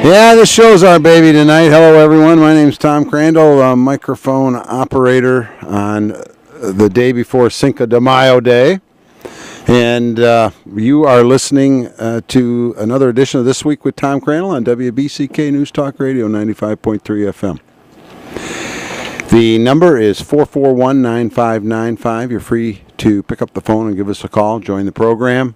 Yeah, the show's our baby tonight. Hello, everyone. My name's Tom Crandell, microphone operator on the day before Cinco de Mayo Day. And you are listening to another edition of This Week with Tom Crandell on WBCK News Talk Radio 95.3 FM. The number is 441-9595. You're free to pick up the phone and give us a call. Join the program.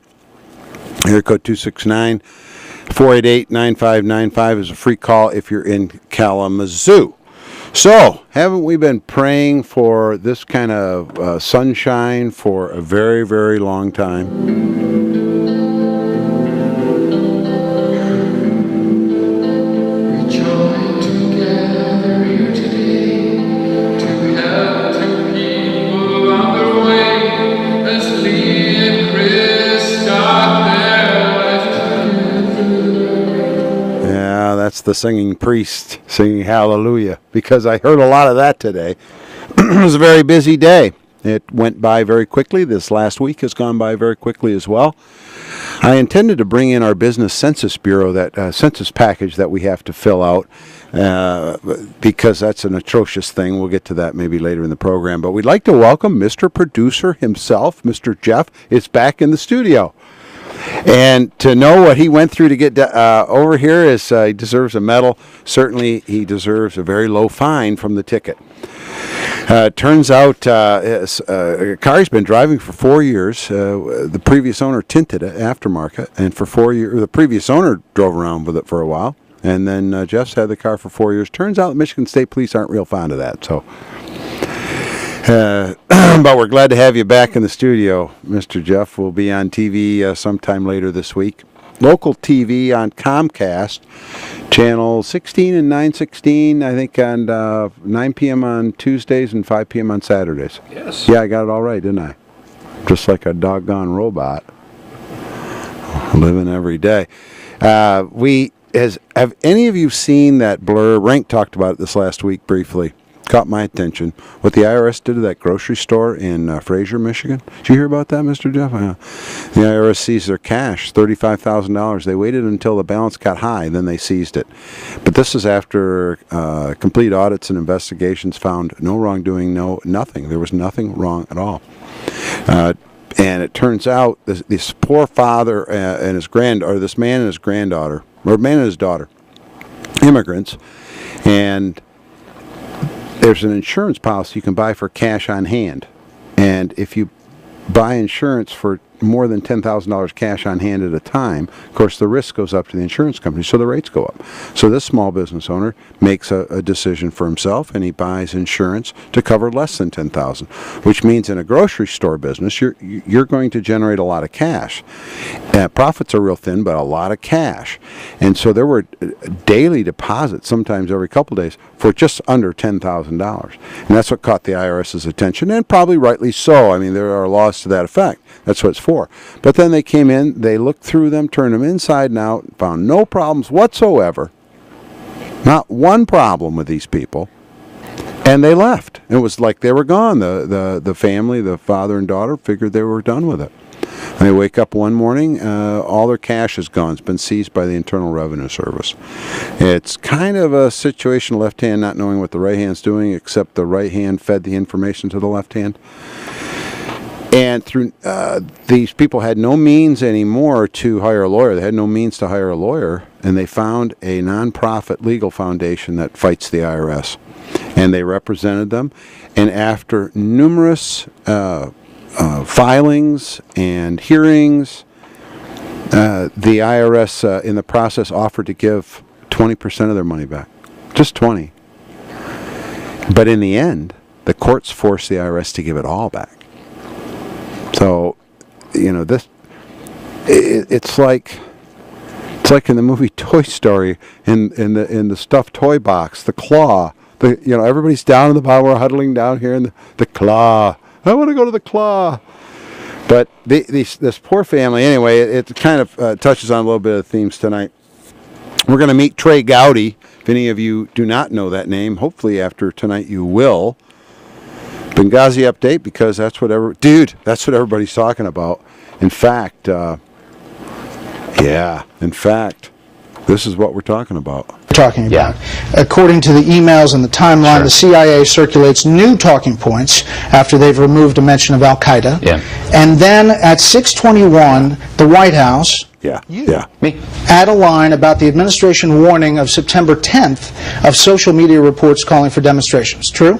Area code 269-488-9595 is a free call if you're in Kalamazoo. So, haven't we been praying for this kind of sunshine for a very, very long time? That's the singing priest singing hallelujah, because I heard a lot of that today. It was a very busy day. It went by very quickly. This last week has gone by very quickly as well. I intended to bring in our Business Census Bureau, that census package that we have to fill out, because that's an atrocious thing. We'll get to that maybe later in the program. But we'd like to welcome Mr. Producer himself, Mr. Jeff, is back in the studio. And to know what he went through to get over here is he deserves a medal. Certainly, he deserves a very low fine from the ticket. Turns out a car he's been driving for 4 years. The previous owner tinted it aftermarket, and for 4 years, the previous owner drove around with it for a while. And then Jeff's had the car for 4 years. Turns out the Michigan State Police aren't real fond of that. So. But we're glad to have you back in the studio, Mr. Jeff. We'll be on TV sometime later this week. Local TV on Comcast, channel 16 and 916, I think, on 9 p.m. on Tuesdays and 5 p.m. on Saturdays. Yes. Yeah, I got it all right, didn't I? Just like a doggone robot. Living every day. Have any of you seen that blur? Rank talked about it this last week briefly. Caught my attention. What the IRS did to that grocery store in Fraser, Michigan. Did you hear about that, Mr. Jeff? The IRS seized their cash, $35,000. They waited until the balance got high, then they seized it. But this is after complete audits and investigations found no wrongdoing, nothing. There was nothing wrong at all. And it turns out this poor father and his this man and his granddaughter, or man and his daughter, immigrants, and there's an insurance policy you can buy for cash on hand. And if you buy insurance for more than $10,000 cash on hand at a time, of course, the risk goes up to the insurance company, so the rates go up. So this small business owner makes a decision for himself, and he buys insurance to cover less than $10,000, which means in a grocery store business, you're going to generate a lot of cash. Profits are real thin, but a lot of cash. And so there were daily deposits, sometimes every couple days, for just under $10,000. And that's what caught the IRS's attention, and probably rightly so. I mean, there are laws to that effect. That's what it's for. But then they came in, they looked through them, turned them inside and out, found no problems whatsoever. Not one problem with these people. And they left. It was like they were gone. The family, the father and daughter, figured they were done with it. And they wake up one morning, all their cash is gone. It's been seized by the Internal Revenue Service. It's kind of a situation, left hand not knowing what the right hand's doing, except the right hand fed the information to the left hand. And through these people had no means anymore to hire a lawyer. They had no means to hire a lawyer, and they found a nonprofit legal foundation that fights the IRS. And they represented them. And after numerous filings and hearings, the IRS, in the process, offered to give 20% of their money back. Just 20. But in the end, the courts forced the IRS to give it all back. So, it's like in the movie Toy Story, in the stuffed toy box, the claw. Everybody's down in the bottom. We're huddling down here in the claw. I want to go to the claw. But this poor family, anyway, it kind of touches on a little bit of the themes tonight. We're going to meet Trey Gowdy. If any of you do not know that name, hopefully after tonight you will. Benghazi update, because that's what everybody's talking about. In fact, this is what we're talking about. Talking about. According to the emails and the timeline, the CIA circulates new talking points after they've removed a mention of Al-Qaeda. And then at 6:21, the White House add a line about the administration warning of September 10th of social media reports calling for demonstrations. True?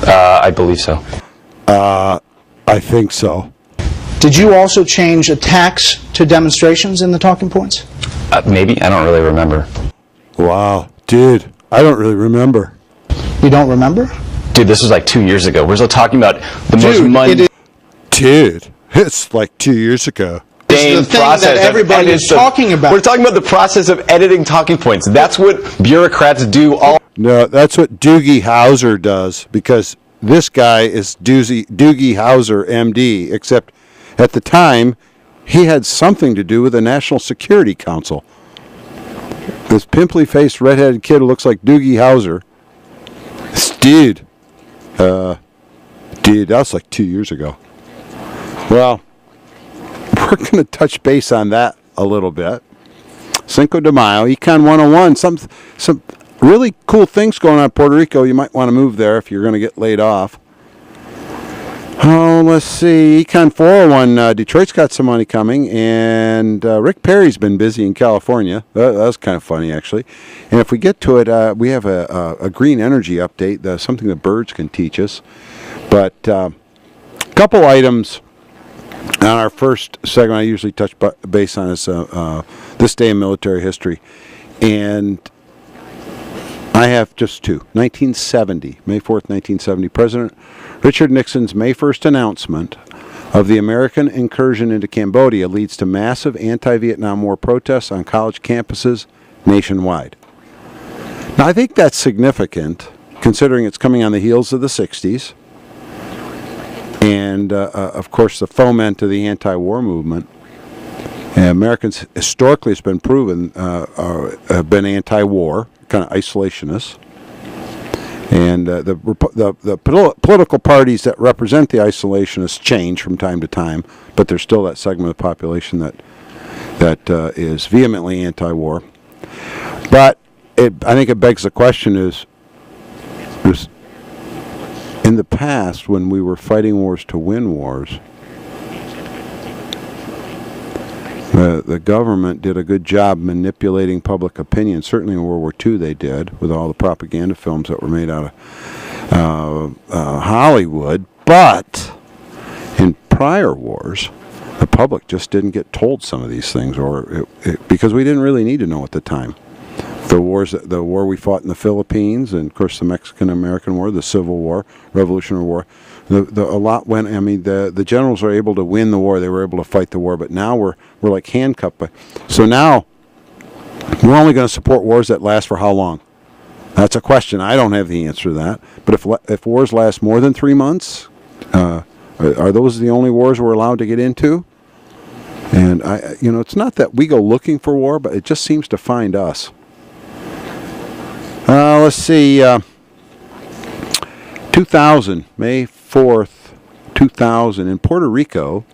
I believe so. I think so. Did you also change attacks to demonstrations in the talking points? Maybe. I don't really remember. Wow. Dude, I don't really remember. You don't remember? Dude, this was like 2 years ago. We're still talking about the most mundane... Dude, it's like 2 years ago. It's the thing that everybody is talking about. We're talking about the process of editing talking points. That's what bureaucrats do all... No, that's what Doogie Howser does, because this guy is Doogie Howser, MD, except at the time, he had something to do with the National Security Council. This pimply-faced, redheaded kid who looks like Doogie Howser. Dude, that was like 2 years ago. Well, we're going to touch base on that a little bit. Cinco de Mayo, Econ 101, some really cool things going on in Puerto Rico. You might want to move there if you're going to get laid off. Oh, let's see. Econ 401, Detroit's got some money coming, and Rick Perry's been busy in California. That was kind of funny, actually. And if we get to it, we have a green energy update, something that birds can teach us. But a couple items on our first segment I usually touch base on is this day in military history. And I have just two. 1970, May 4th, 1970, President Richard Nixon's May 1st announcement of the American incursion into Cambodia leads to massive anti-Vietnam War protests on college campuses nationwide. Now, I think that's significant, considering it's coming on the heels of the 60s, and, of course, the foment of the anti-war movement. Americans, historically, it's been proven, have been anti-war, kind of isolationists. And the political parties that represent the isolationists change from time to time, but there's still that segment of the population that is vehemently anti-war. But I think it begs the question is in the past, when we were fighting wars to win wars, the government did a good job manipulating public opinion. Certainly in World War II they did, with all the propaganda films that were made out of Hollywood. But in prior wars, the public just didn't get told some of these things, because we didn't really need to know at the time. The war we fought in the Philippines, and of course the Mexican-American War, the Civil War, Revolutionary War. The generals are able to win the war. They were able to fight the war, but now we're like handcuffed. So now we're only going to support wars that last for how long? That's a question. I don't have the answer to that. But if wars last more than 3 months, are those the only wars we're allowed to get into? And it's not that we go looking for war, but it just seems to find us. Let's see. 2000, May 4th, 2000, in Puerto Rico,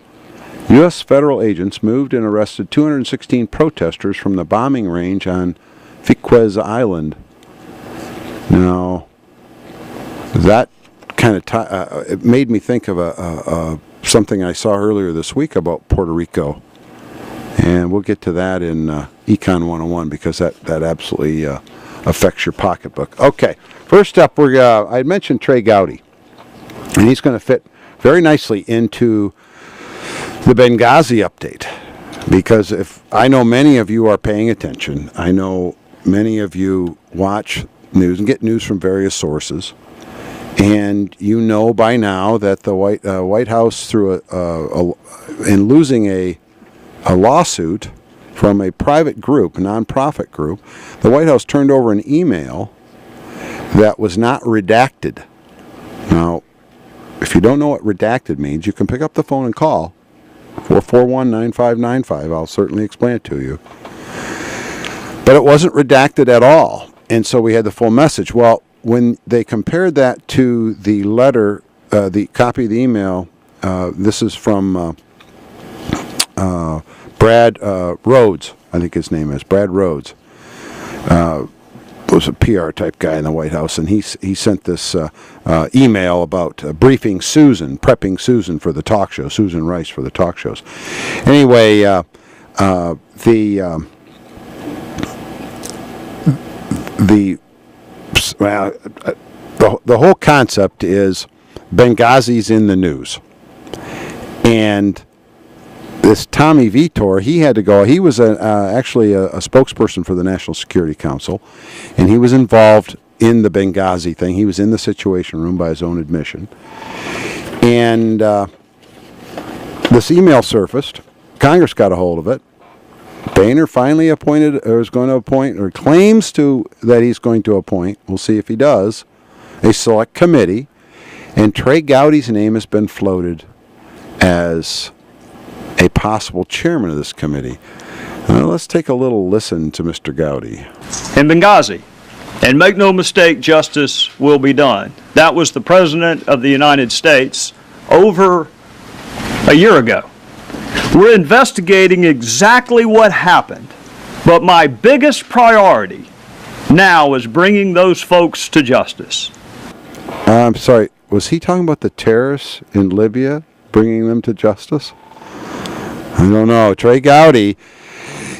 U.S. federal agents moved and arrested 216 protesters from the bombing range on Fiquez Island. Now, that kind of it made me think of something I saw earlier this week about Puerto Rico. And we'll get to that in Econ 101, because that absolutely affects your pocketbook. Okay, first up, I mentioned Trey Gowdy, and he's going to fit very nicely into the Benghazi update, because if I know many of you are paying attention, I know many of you watch news and get news from various sources, and you know by now that the White House, through in losing a lawsuit from a private group, a nonprofit group, the White House turned over an email that was not redacted. Now, if you don't know what redacted means, you can pick up the phone and call 441-9595. I'll certainly explain it to you. But it wasn't redacted at all, and so we had the full message. Well, when they compared that to the letter, the copy of the email, this is from Brad Rhodes, I think his name is, Brad Rhodes. was a PR type guy in the White House, and he sent this email about briefing Susan, prepping Susan for the talk show, Susan Rice for the talk shows. Anyway, the whole concept is Benghazi's in the news, and this Tommy Vitor, he had to go. He was actually a spokesperson for the National Security Council, and he was involved in the Benghazi thing. He was in the Situation Room by his own admission. And this email surfaced. Congress got a hold of it. Boehner finally appointed, or is going to appoint, or claims that he's going to appoint, we'll see if he does, a select committee. And Trey Gowdy's name has been floated as a possible chairman of this committee. Let's take a little listen to Mr. Gowdy. In Benghazi, and make no mistake, justice will be done. That was the President of the United States over a year ago. We're investigating exactly what happened, but my biggest priority now is bringing those folks to justice. I'm sorry, was he talking about the terrorists in Libya, bringing them to justice? I don't know. Trey Gowdy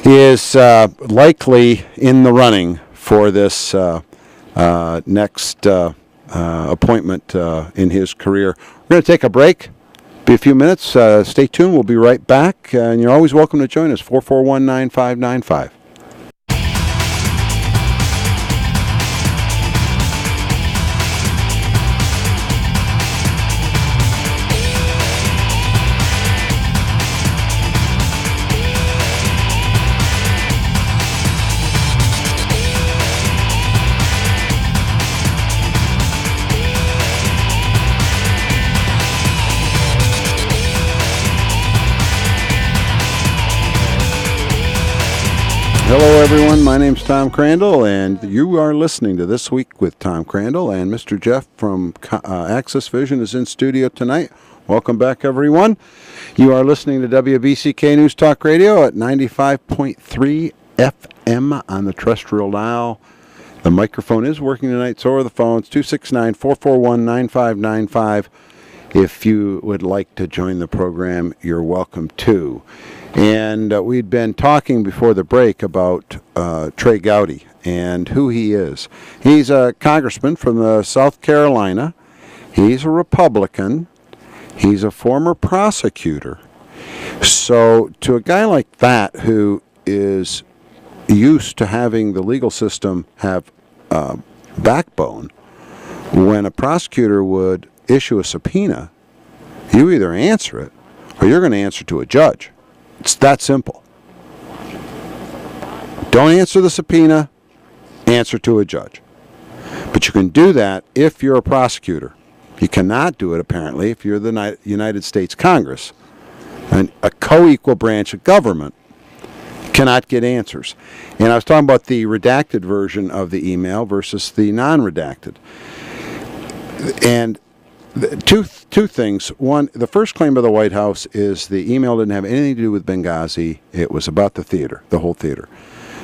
is likely in the running for this next appointment in his career. We're going to take a break. Be a few minutes. Stay tuned. We'll be right back. And you're always welcome to join us. 441-9595. Hello, everyone. My name's Tom Crandell, and you are listening to This Week with Tom Crandell. And Mr. Jeff from Access Vision is in studio tonight. Welcome back, everyone. You are listening to WBCK News Talk Radio at 95.3 FM on the terrestrial dial. The microphone is working tonight, so are the phones. 269-441-9595. If you would like to join the program, you're welcome to. And we'd been talking before the break about Trey Gowdy and who he is. He's a congressman from South Carolina. He's a Republican. He's a former prosecutor. So to a guy like that who is used to having the legal system have backbone, when a prosecutor would issue a subpoena, you either answer it or you're going to answer to a judge. It's that simple. Don't answer the subpoena, answer to a judge. But you can do that if you're a prosecutor. You cannot do it, apparently, if you're the United States Congress. And a co-equal branch of government cannot get answers. And I was talking about the redacted version of the email versus the non-redacted. And two things. One, the first claim of the White House is the email didn't have anything to do with Benghazi. It was about the theater, the whole theater.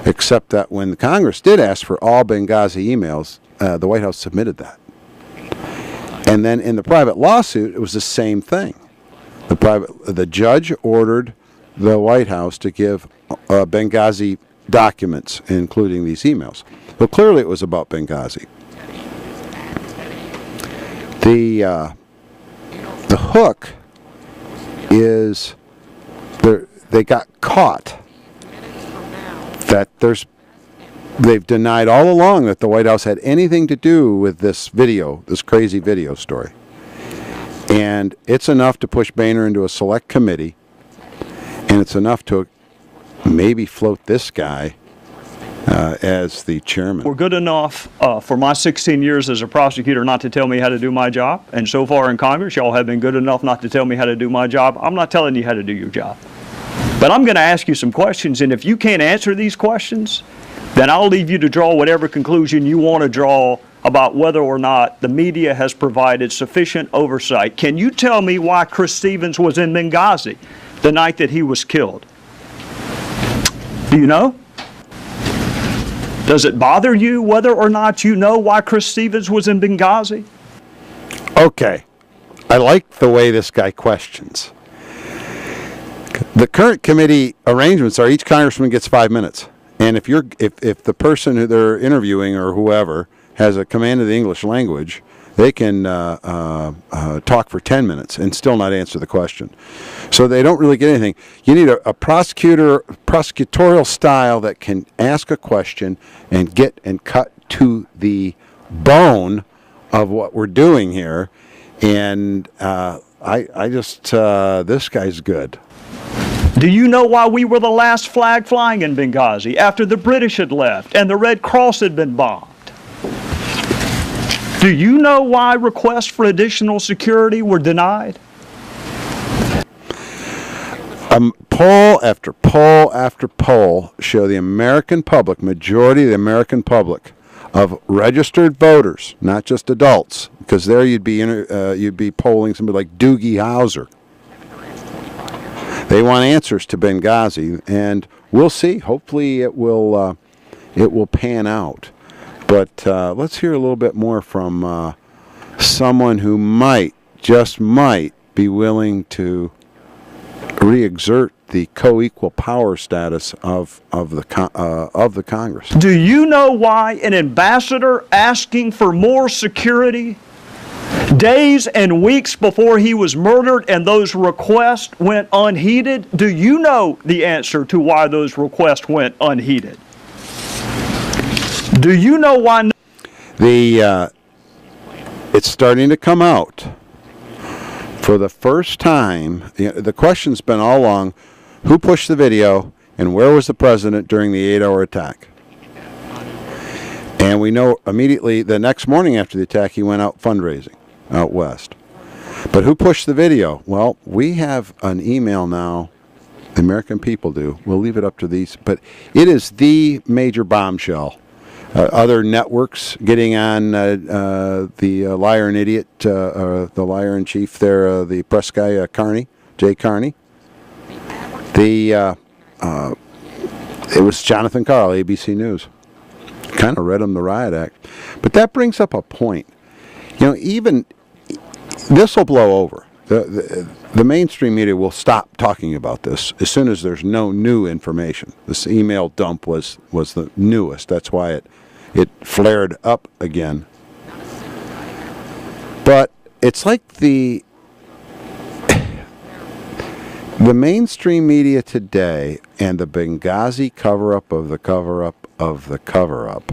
Except that when the Congress did ask for all Benghazi emails, the White House submitted that. And then in the private lawsuit, it was the same thing. The judge ordered the White House to give Benghazi documents, including these emails. So clearly it was about Benghazi. The hook is they got caught. That they've denied all along that the White House had anything to do with this crazy video story. And it's enough to push Boehner into a select committee, and it's enough to maybe float this guy as the chairman. We're good enough for my 16 years as a prosecutor not to tell me how to do my job. And so far in Congress, y'all have been good enough not to tell me how to do my job. I'm not telling you how to do your job. But I'm going to ask you some questions, and if you can't answer these questions, then I'll leave you to draw whatever conclusion you want to draw about whether or not the media has provided sufficient oversight. Can you tell me why Chris Stevens was in Benghazi the night that he was killed? Do you know? Does it bother you whether or not you know why Chris Stevens was in Benghazi? Okay. I like the way this guy questions. The current committee arrangements are each congressman gets 5 minutes. And if the person who they're interviewing or whoever has a command of the English language, they can talk for 10 minutes and still not answer the question. So they don't really get anything. You need a prosecutorial style that can ask a question and get and cut to the bone of what we're doing here. And I just, this guy's good. Do you know why we were the last flag flying in Benghazi after the British had left and the Red Cross had been bombed? Do you know why requests for additional security were denied? Poll after poll after poll show the American public, majority of the American public, of registered voters, not just adults, because there you'd be polling somebody like Doogie Howser. They want answers to Benghazi, and we'll see. Hopefully, it will pan out. But let's hear a little bit more from someone who just might, be willing to re-exert the co-equal power status of the Congress. Do you know why an ambassador asking for more security days and weeks before he was murdered and those requests went unheeded? Do you know the answer to why those requests went unheeded? Do you know why? It's starting to come out for the first time. The question's been all along, who pushed the video and where was the president during the 8-hour attack? And we know immediately the next morning after the attack he went out fundraising out west. But who pushed the video? Well, we have an email now. The American people do. We'll leave it up to these. But it is the major bombshell. Other networks getting on the Liar and Idiot, the Liar in Chief there, the press guy, Jay Carney. It was Jonathan Carl, ABC News. Kind of read him the riot act. But that brings up a point. Even this will blow over. The mainstream media will stop talking about this as soon as there's no new information. This email dump was the newest. That's why it flared up again. But it's like the mainstream media today and the Benghazi cover-up of the cover-up of the cover-up,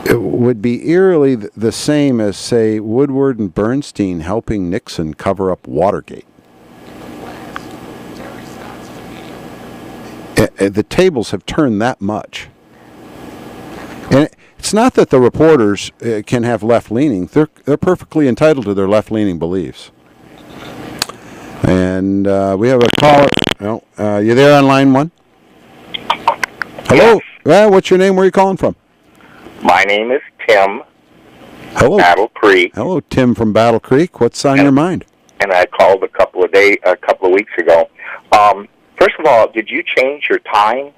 it would be eerily the same as, say, Woodward and Bernstein helping Nixon cover up Watergate. The tables have turned that much. And it's not that the reporters can have left-leaning. They're perfectly entitled to their left-leaning beliefs. And we have a caller. You there on line one? Hello. Well, what's your name? Where are you calling from? My name is Tim. Hello. Battle Creek. Hello, Tim from Battle Creek. What's on your mind? And I called a couple of weeks ago. First of all, did you change your time?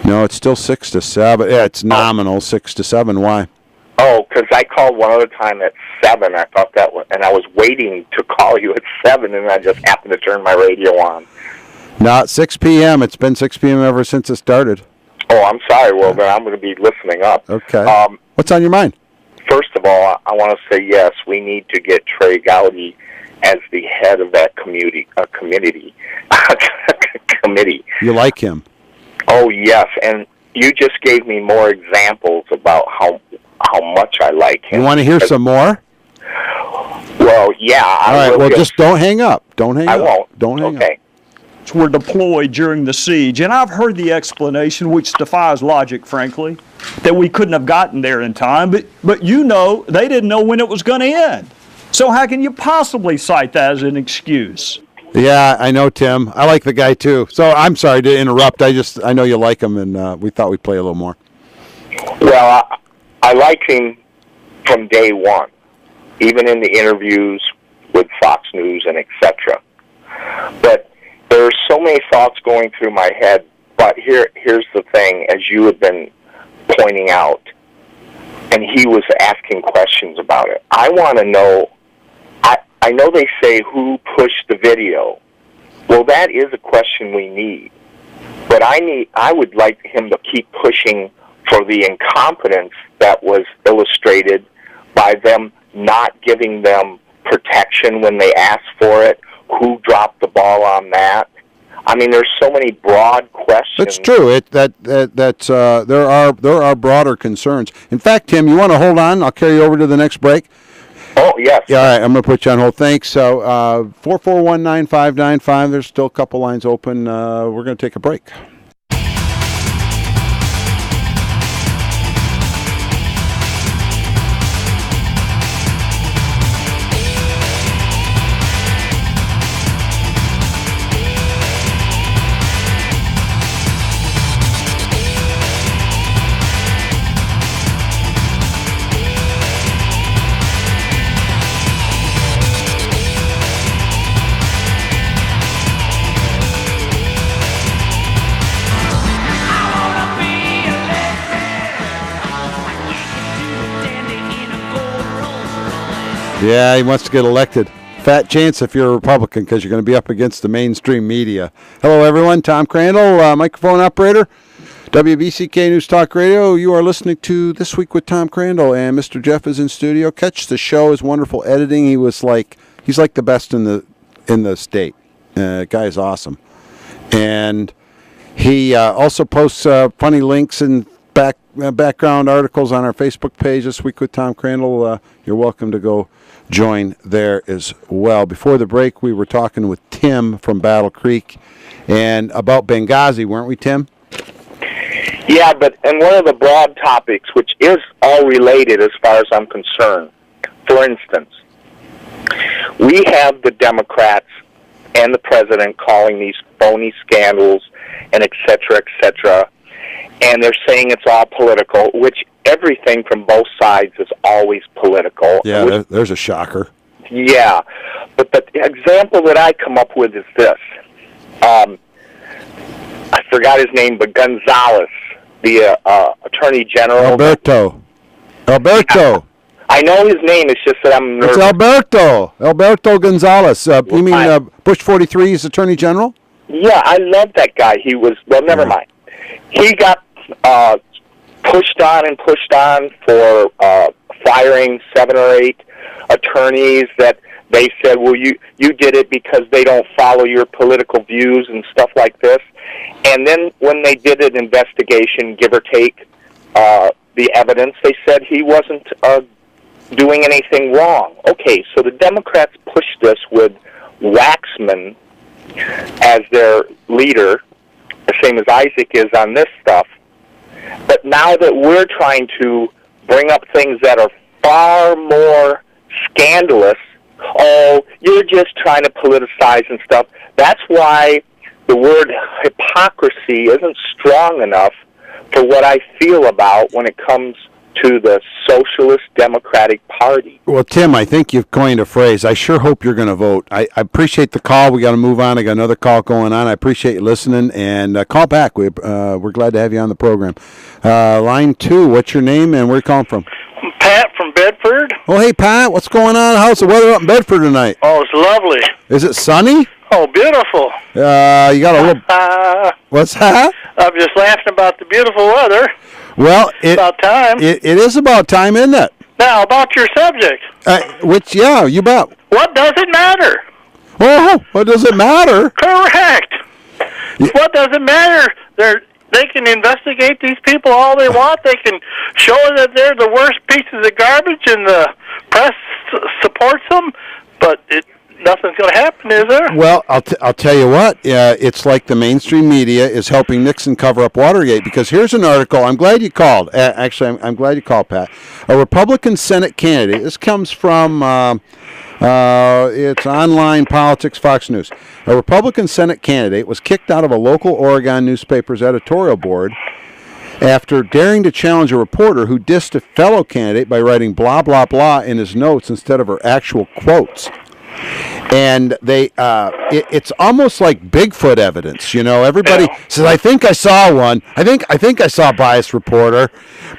No, it's still 6 to 7. Yeah, it's nominal 6 to 7. Why? Oh, because I called one other time at 7. I thought that was, and I was waiting to call you at 7, and I just happened to turn my radio on. No, it's 6 p.m. It's been 6 p.m. ever since it started. Oh, I'm sorry. Well, then I'm going to be listening up. Okay. What's on your mind? First of all, I want to say yes. We need to get Trey Gowdy as the head of that committee. Committee. You like him? Oh yes, and you just gave me more examples about how much I like him. You want to hear some more? Well, yeah. All right. Well, just don't hang up. Don't hang up. I won't. Don't hang up. Okay. Were deployed during the siege, and I've heard the explanation, which defies logic, frankly, that we couldn't have gotten there in time. But they didn't know when it was going to end. So how can you possibly cite that as an excuse? Yeah, I know, Tim. I like the guy too. So I'm sorry to interrupt. I know you like him, and we thought we'd play a little more. Well, I liked him from day one, even in the interviews with Fox News and etc. But there are so many thoughts going through my head. But here's the thing, as you have been pointing out, and he was asking questions about it. I want to know, I know they say who pushed the video. Well, that is a question we need. But I would like him to keep pushing for the incompetence that was illustrated by them not giving them protection when they asked for it, who dropped the ball on that. I mean, there's so many broad questions. That's true. There are broader concerns. In fact, Tim, you want to hold on? I'll carry you over to the next break. Oh, yes. Yeah, all right, I'm going to put you on hold. Thanks. So 441-9595, there's still a couple lines open. We're going to take a break. Yeah, he wants to get elected. Fat chance if you're a Republican because you're going to be up against the mainstream media. Hello, everyone. Tom Crandell, microphone operator, WBCK News Talk Radio. You are listening to This Week with Tom Crandell, and Mr. Jeff is in studio. Catch the show. His wonderful editing. He's like the best in the state. Guy is awesome, and he also posts funny links and background articles on our Facebook page, This Week with Tom Crandell. You're welcome to go join there as well. Before the break, we were talking with Tim from Battle Creek and about Benghazi, weren't we, Tim? Yeah, and one of the broad topics, which is all related as far as I'm concerned. For instance, we have the Democrats and the president calling these phony scandals and et cetera, and they're saying it's all political, which everything from both sides is always political. Yeah, there's a shocker. Yeah, but the example that I come up with is this. I forgot his name, but Gonzalez, the Attorney General. Alberto. I know his name, it's just that I'm nervous. It's Alberto Gonzalez. You mean Bush 43's Attorney General? Yeah, I love that guy. He was, never mind. He got pushed on for firing 7 or 8 attorneys that they said, well, you did it because they don't follow your political views and stuff like this. And then when they did an investigation, give or take the evidence, they said he wasn't doing anything wrong. Okay, so the Democrats pushed this with Waxman as their leader, the same as Isaac is on this stuff. But now that we're trying to bring up things that are far more scandalous, you're just trying to politicize and stuff. That's why the word hypocrisy isn't strong enough for what I feel about when it comes to the Socialist Democratic Party. Well, Tim, I think you've coined a phrase. I sure hope you're going to vote. I appreciate the call. We got to move on. I got another call going on. I appreciate you listening, and call back. We're glad to have you on the program. Line 2, what's your name and where you calling from? Pat from Bedford. Oh, hey, Pat. What's going on? How's the weather up in Bedford tonight? Oh, it's lovely. Is it sunny? Oh, beautiful. You got a little... What's that? I'm just laughing about the beautiful weather. Well, it's about time. It is about time, isn't it? Now, about your subject. Yeah, you bet. What does it matter? Oh, what does it matter? Correct. Yeah. What does it matter? They can investigate these people all they want. They can show that they're the worst pieces of garbage, and the press supports them, but nothing's going to happen, is there? Well, I'll tell you what. It's like the mainstream media is helping Nixon cover up Watergate, because here's an article. I'm glad you called. Actually, I'm glad you called, Pat. A Republican Senate candidate. This comes from it's Online Politics, Fox News. A Republican Senate candidate was kicked out of a local Oregon newspaper's editorial board after daring to challenge a reporter who dissed a fellow candidate by writing blah, blah, blah in his notes instead of her actual quotes. And they, it's almost like Bigfoot evidence. Everybody says, "I think I saw one. I think I saw a biased reporter,"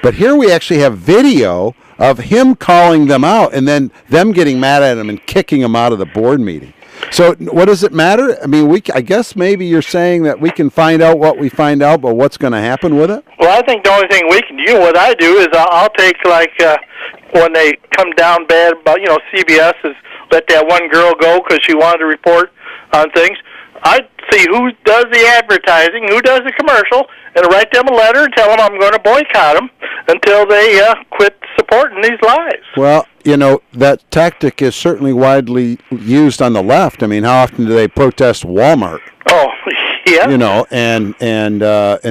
but here we actually have video of him calling them out, and then them getting mad at him and kicking him out of the board meeting. So, what does it matter? I mean, I guess maybe you're saying that we can find out what we find out, but what's going to happen with it? Well, I think the only thing we can do, what I do is I'll take when they come down bad about CBS is let that one girl go because she wanted to report on things. I'd see who does the advertising, who does the commercial, and write them a letter and tell them I'm going to boycott them until they quit supporting these lies. Well, that tactic is certainly widely used on the left. I mean, how often do they protest Walmart? Oh, yeah. And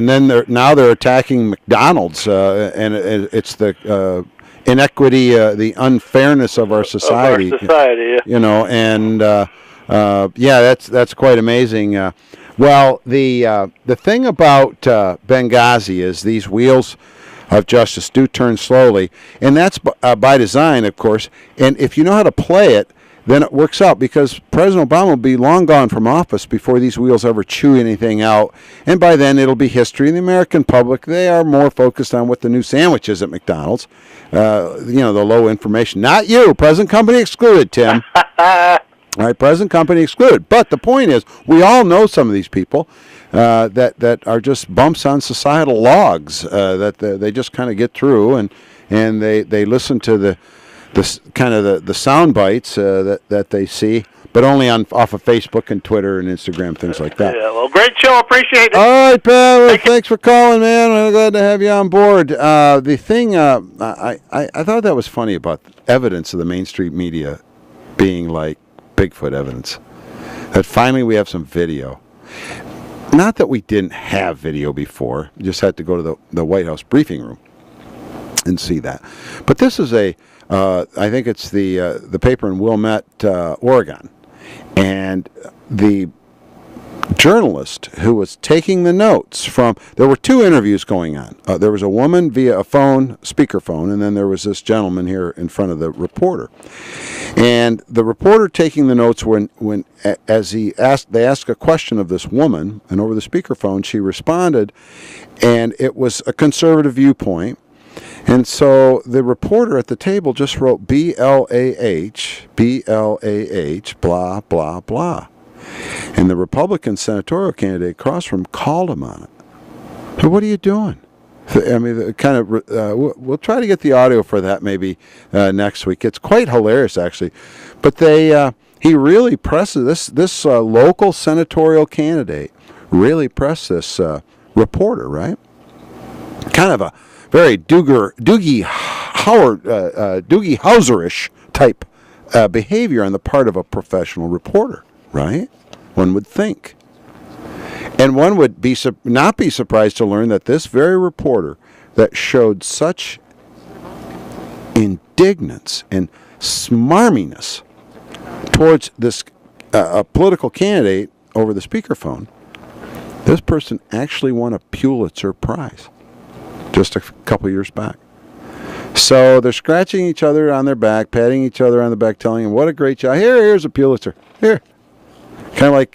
then they're attacking McDonald's, and it's the inequity, the unfairness of our society. That's quite amazing. The thing about Benghazi is these wheels of justice do turn slowly, and that's by design, of course. And if you know how to play it, then it works out, because President Obama will be long gone from office before these wheels ever chew anything out, and by then it'll be history. And the American public, they are more focused on what the new sandwich is at McDonald's, the low information. Not you, present company excluded, Tim. All right, present company excluded. But the point is, we all know some of these people that are just bumps on societal logs that they just kind of get through, and they listen to the sound bites that they see, but only off of Facebook and Twitter and Instagram, things like that. Yeah, well, great show. Appreciate it. All right, Pat. Well, thanks for calling, man. I'm glad to have you on board. The thing I thought that was funny about evidence of the mainstream media being like Bigfoot evidence. That finally we have some video. Not that we didn't have video before. You just had to go to the White House briefing room and see that. But this is I think it's the paper in Wilmette, Oregon. And the journalist who was taking the notes there were two interviews going on. There was a woman via a speakerphone, and then there was this gentleman here in front of the reporter. And the reporter taking the notes they asked a question of this woman, and over the speakerphone she responded, and it was a conservative viewpoint. And so the reporter at the table just wrote BLAH, blah, blah, blah. And the Republican senatorial candidate across from him called him on it. So what are you doing? I mean, we'll try to get the audio for that maybe next week. It's quite hilarious, actually. But he really presses this local senatorial candidate really pressed this reporter, right? Kind of a very Doogie Howser-ish type behavior on the part of a professional reporter, right? One would think. And one would not be surprised to learn that this very reporter that showed such indignance and smarminess towards this a political candidate over the speakerphone, this person actually won a Pulitzer Prize just a couple years back. So they're scratching each other on their back, patting each other on the back, telling them what a great job. Here's a Pulitzer. Here. Kind of like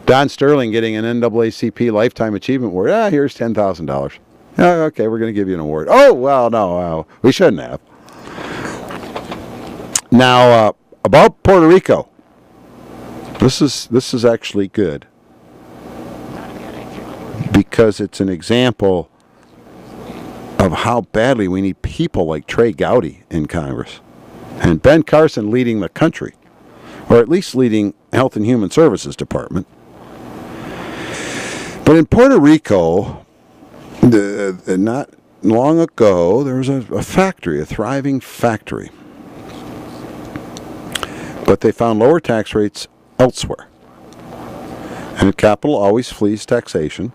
Don Sterling getting an NAACP Lifetime Achievement Award. Here's $10,000. Okay, we're going to give you an award. Oh, well, no, we shouldn't have. Now, about Puerto Rico. This is actually good, because it's an example of how badly we need people like Trey Gowdy in Congress, and Ben Carson leading the country, or at least leading Health and Human Services Department. But in Puerto Rico, not long ago, there was a factory, a thriving factory. But they found lower tax rates elsewhere. And the capital always flees taxation.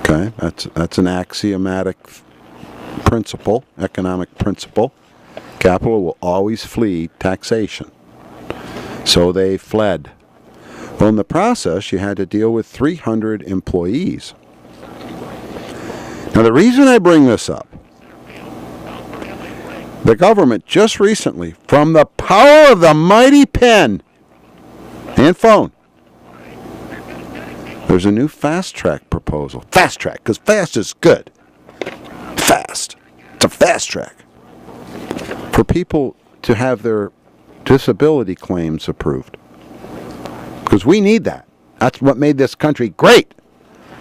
Okay, that's an axiomatic principle, economic principle. Capital will always flee taxation. So they fled. Well, in the process, you had to deal with 300 employees. Now, the reason I bring this up, the government just recently, from the power of the mighty pen, and phone. There's a new fast track proposal. Fast track, because fast is good. Fast. It's a fast track. For people to have their disability claims approved. Because we need that. That's what made this country great.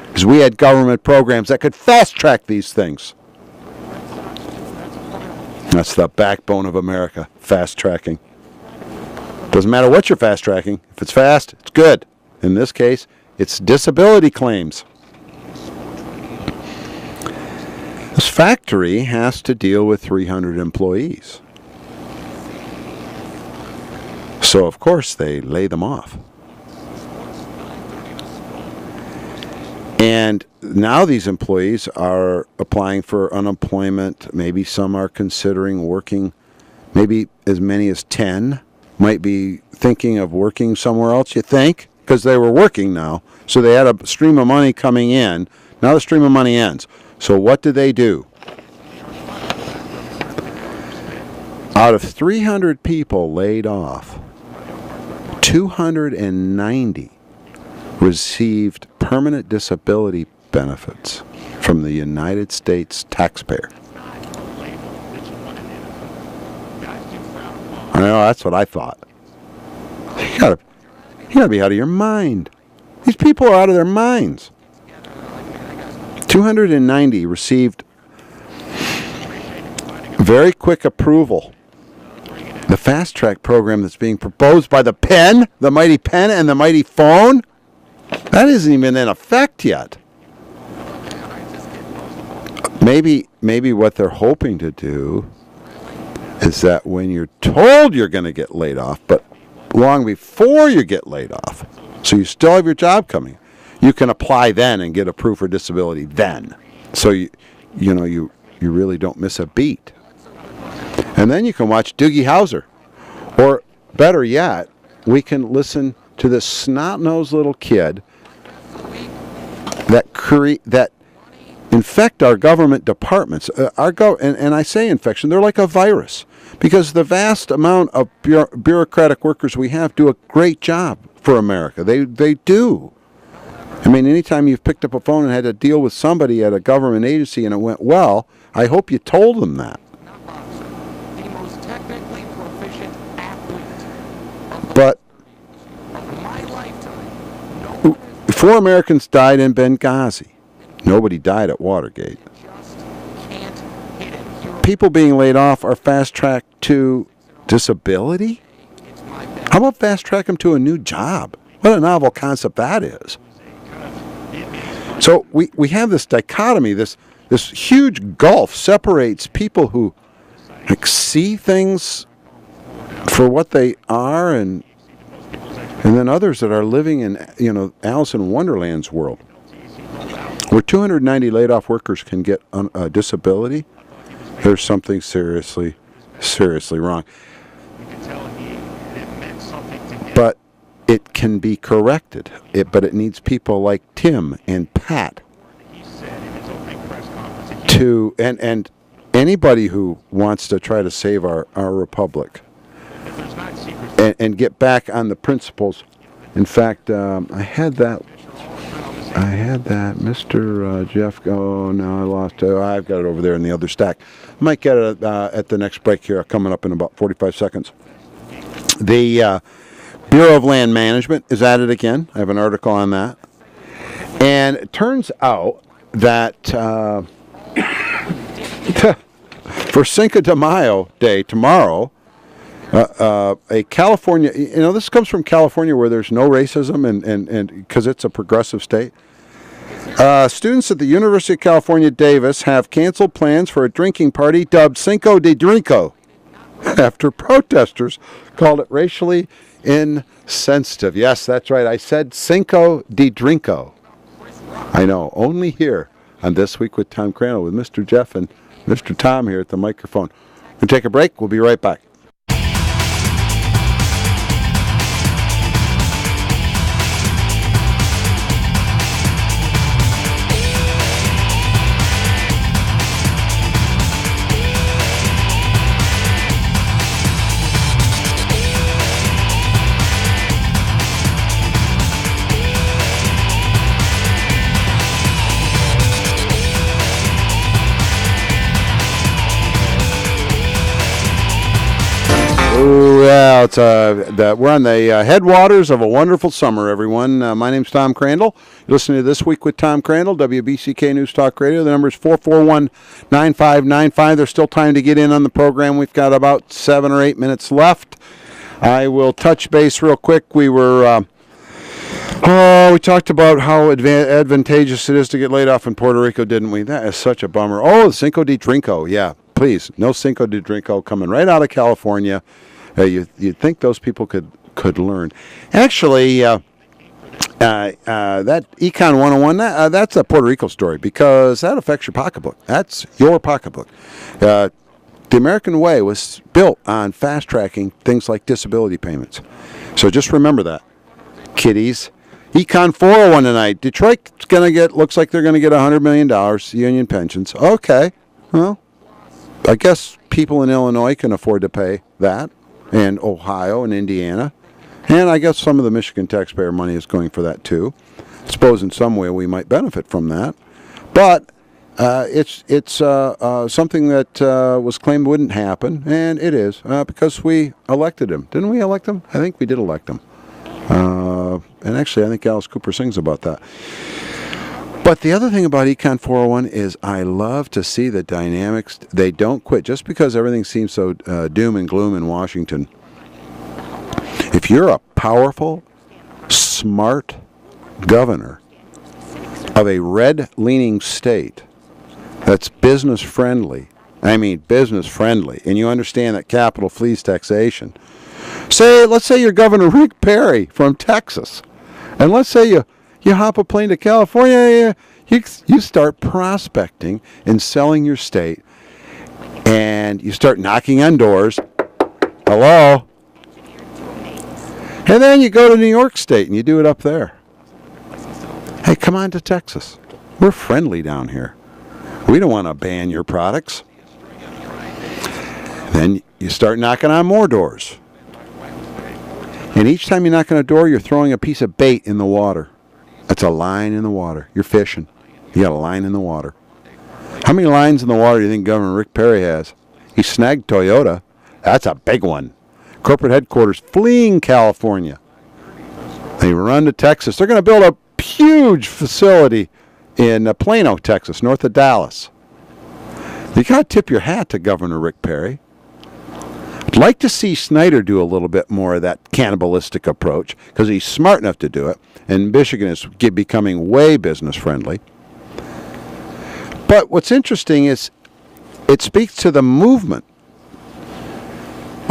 Because we had government programs that could fast track these things. That's the backbone of America, fast tracking. Doesn't matter what you're fast tracking. If it's fast, it's good. In this case, it's disability claims. This factory has to deal with 300 employees. So, of course, they lay them off. And now these employees are applying for unemployment. Maybe some are considering working, maybe as many as 10 might be thinking of working somewhere else, you think? Because they were working now. So they had a stream of money coming in. Now the stream of money ends. So what do? Out of 300 people laid off, 290 received permanent disability benefits from the United States taxpayer. I know, that's what I thought. You gotta be out of your mind. These people are out of their minds. 290 received very quick approval. The fast track program that's being proposed by the pen, the mighty pen and the mighty phone, that isn't even in effect yet. Maybe what they're hoping to do is that when you're told you're going to get laid off, but long before you get laid off, so you still have your job coming, you can apply then and get approved for disability then. So you really don't miss a beat. And then you can watch Doogie Howser. Or better yet, we can listen to this snot-nosed little kid that infect our government departments. And I say infection, they're like a virus. Because the vast amount of bureaucratic workers we have do a great job for America. They do. I mean, anytime you've picked up a phone and had to deal with somebody at a government agency and it went well, I hope you told them that. But 4 Americans died in Benghazi. Nobody died at Watergate. People being laid off are fast-tracked to disability? How about fast-track them to a new job? What a novel concept that is. So we have this dichotomy, this huge gulf separates people who see things for what they are, and then others that are living in, Alice in Wonderland's world. Where 290 laid off workers can get a disability, there's something seriously wrong. But it can be corrected. But it needs people like Tim and Pat to, and anybody who wants to try to save our republic and get back on the principles. In fact, I had that, Mr. Jeff, oh, no, I lost it. I've got it over there in the other stack. I might get it at the next break here, coming up in about 45 seconds. The Bureau of Land Management is at it again. I have an article on that. And it turns out that for Cinco de Mayo Day, tomorrow, a California, this comes from California where there's no racism and because it's a progressive state. Students at the University of California, Davis have canceled plans for a drinking party dubbed Cinco de Drinko after protesters called it racially insensitive. Yes, that's right. I said Cinco de Drinko. I know, only here on This Week with Tom Crandell with Mr. Jeff and Mr. Tom here at the microphone. We'll take a break. We'll be right back. Oh, yeah, it's, we're on the headwaters of a wonderful summer, everyone. My name's Tom Crandell. You're listening to This Week with Tom Crandell, WBCK News Talk Radio. The number is 441-9595. There's still time to get in on the program. We've got about 7 or 8 minutes left. I will touch base real quick. We were... we talked about how advantageous it is to get laid off in Puerto Rico, didn't we? That is such a bummer. Oh, Cinco de Trinco, yeah. Please, no Cinco de Trinco coming right out of California. You'd think those people could learn. Actually, that Econ 101, that's a Puerto Rico story because that affects your pocketbook. That's your pocketbook. The American way was built on fast-tracking things like disability payments. So just remember that. Kiddies. Econ 401 tonight. Detroit's looks like they're going to get $100 million, union pensions. Okay. Well, I guess people in Illinois can afford to pay that, and Ohio and Indiana. And I guess some of the Michigan taxpayer money is going for that too. I suppose in some way we might benefit from that. But it's something that was claimed wouldn't happen, and it is, because we elected him. Didn't we elect him? I think we did elect him. And actually, I think Alice Cooper sings about that. But the other thing about Econ 401 is I love to see the dynamics. They don't quit. Just because everything seems so doom and gloom in Washington, if you're a powerful, smart governor of a red-leaning state that's business-friendly, and you understand that capital flees taxation, let's say you're Governor Rick Perry from Texas, and let's say you hop a plane to California, you start prospecting and selling your state, and you start knocking on doors. Hello? And then you go to New York State and you do it up there. Hey, come on to Texas. We're friendly down here. We don't want to ban your products. Then you start knocking on more doors. And each time you knock on a door, you're throwing a piece of bait in the water. That's a line in the water. You're fishing. You got a line in the water. How many lines in the water do you think Governor Rick Perry has? He snagged Toyota. That's a big one. Corporate headquarters fleeing California. They run to Texas. They're going to build a huge facility in Plano, Texas, north of Dallas. You got to tip your hat to Governor Rick Perry. I'd like to see Snyder do a little bit more of that cannibalistic approach because he's smart enough to do it, and Michigan is becoming way business-friendly. But what's interesting is it speaks to the movement.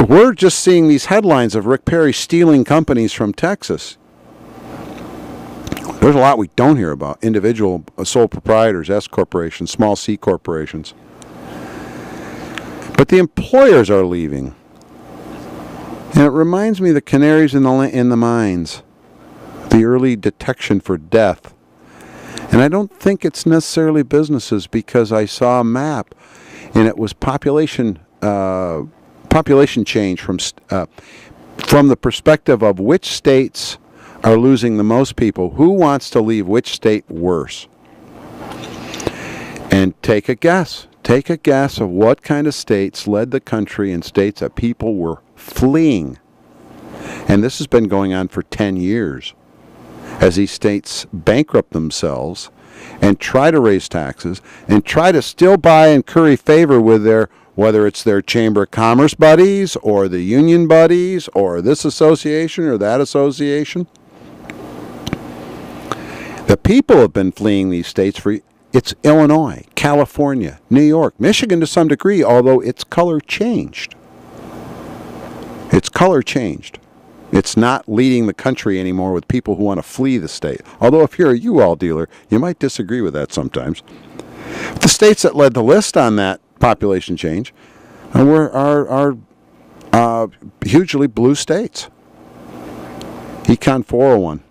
We're just seeing these headlines of Rick Perry stealing companies from Texas. There's a lot we don't hear about. Individual sole proprietors, S corporations, small C corporations. But the employers are leaving. And it reminds me of the canaries in the mines, the early detection for death. And I don't think it's necessarily businesses because I saw a map, and it was population change from the perspective of which states are losing the most people. Who wants to leave which state worse? And take a guess. Take a guess of what kind of states led the country in states that people were fleeing. And this has been going on for 10 years as these states bankrupt themselves and try to raise taxes and try to still buy and curry favor with their, whether it's their Chamber of Commerce buddies or the union buddies or this association or that association. The people have been fleeing these states for, it's Illinois, California, New York, Michigan to some degree, although its color changed. Its color changed. It's not leading the country anymore with people who want to flee the state. Although if you're a U-Haul dealer, you might disagree with that sometimes. The states that led the list on that population change are hugely blue states. Econ 401.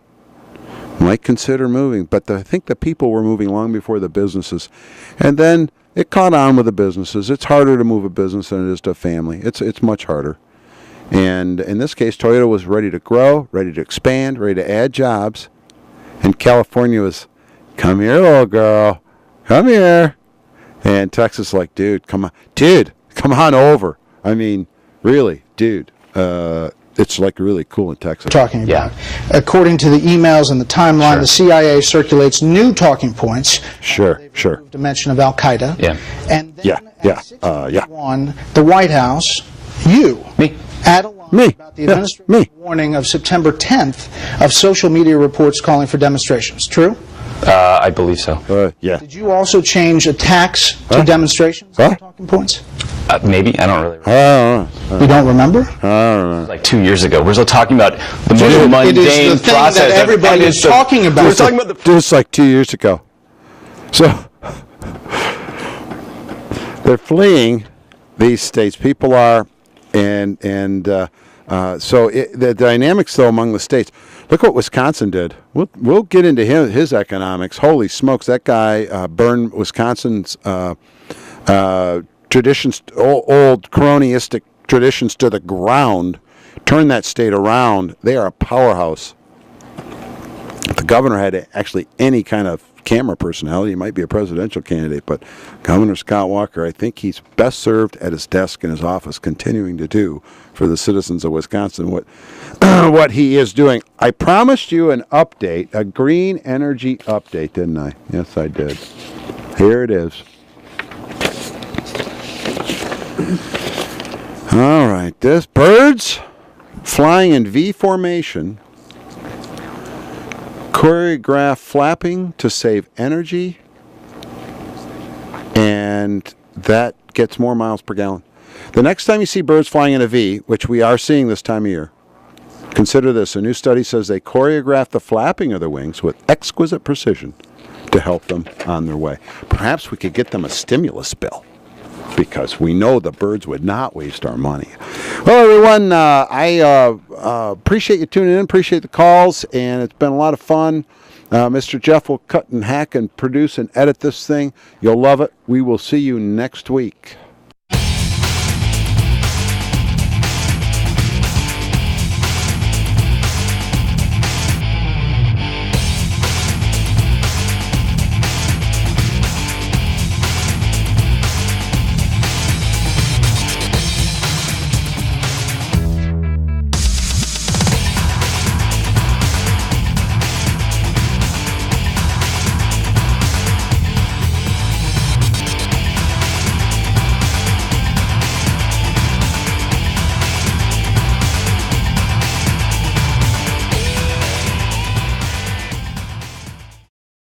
Might consider moving, but I think the people were moving long before the businesses. And then it caught on with the businesses. It's harder to move a business than it is to a family. It's much harder. And in this case, Toyota was ready to grow, ready to expand, ready to add jobs. And California was, come here, little girl. Come here. And Texas like, dude, come on. Dude, come on over. I mean, really, dude. it's like really cool in Texas. Talking about. According to the emails and the timeline, the CIA circulates new talking points. Sure. Dimension of Al Qaeda. Yeah. And then at 6:21, yeah. the White House, you, Me. add a line about the administration's warning of September 10th of social media reports calling for demonstrations. True? I believe so. Yeah. Did you also change attacks to demonstrations? Talking points? Maybe. I don't really remember. You don't remember? Like 2 years ago. We're still talking about the most mundane it is the thing process. that everybody is talking about. We're talking about Just like 2 years ago. So they're fleeing these states. People are, and so the dynamics though among the states. Look what Wisconsin did. We'll get into his economics. Holy smokes, that guy burned Wisconsin's traditions, old cronyistic traditions to the ground. Turned that state around. They are a powerhouse. If the governor had actually any kind of camera personality, he might be a presidential candidate, but Governor Scott Walker, I think he's best served at his desk in his office, continuing to do for the citizens of Wisconsin what he is doing. I promised you an update, a green energy update, didn't I? Yes, I did. Here it is. All right, this birds flying in V formation, choreograph flapping to save energy, and that gets more miles per gallon. The next time you see birds flying in a V, which we are seeing this time of year, consider this. A new study says they choreograph the flapping of their wings with exquisite precision to help them on their way. Perhaps we could get them a stimulus bill, because we know the birds would not waste our money. Well, everyone, I appreciate you tuning in, appreciate the calls, and it's been a lot of fun. Mr. Jeff will cut and hack and produce and edit this thing. You'll love it. We will see you next week.